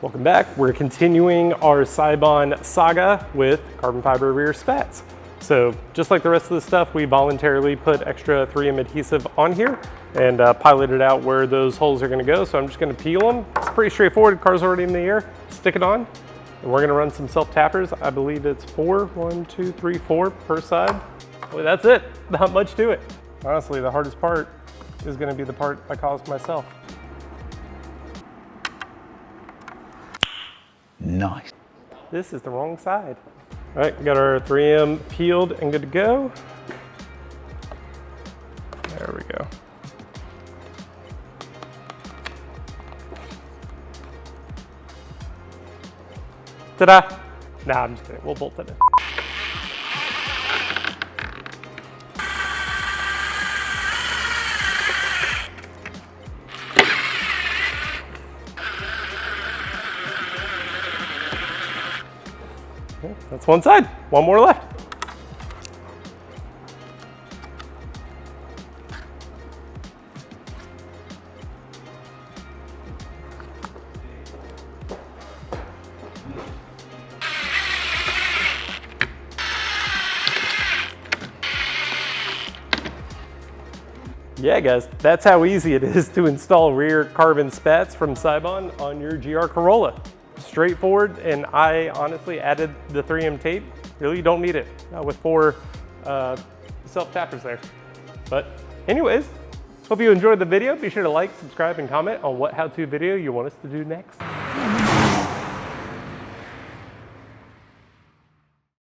Welcome back. We're continuing our Seibon saga with carbon fiber rear spats. So just like the rest of the stuff, we voluntarily put extra 3M adhesive on here and piloted out where those holes are gonna go. So I'm just gonna peel them. It's pretty straightforward. Car's already in the air. Stick it on. And we're gonna run some self-tappers. I believe it's 4, 1, 2, 3, 4 per side. Well, that's it. Not much to it. Honestly, the hardest part is gonna be the part I caused myself. Nice. This is the wrong side. All right, we got our 3M peeled and good to go. There we go. Ta-da! Nah, I'm just kidding. We'll bolt it in. Okay, that's one side. One more left. Yeah guys, that's how easy it is to install rear carbon spats from Seibon on your GR Corolla. Straightforward, and I honestly added the 3M tape. Really don't need it with 4 self-tappers there. But anyways, hope you enjoyed the video. Be sure to like, subscribe, and comment on what how-to video you want us to do next.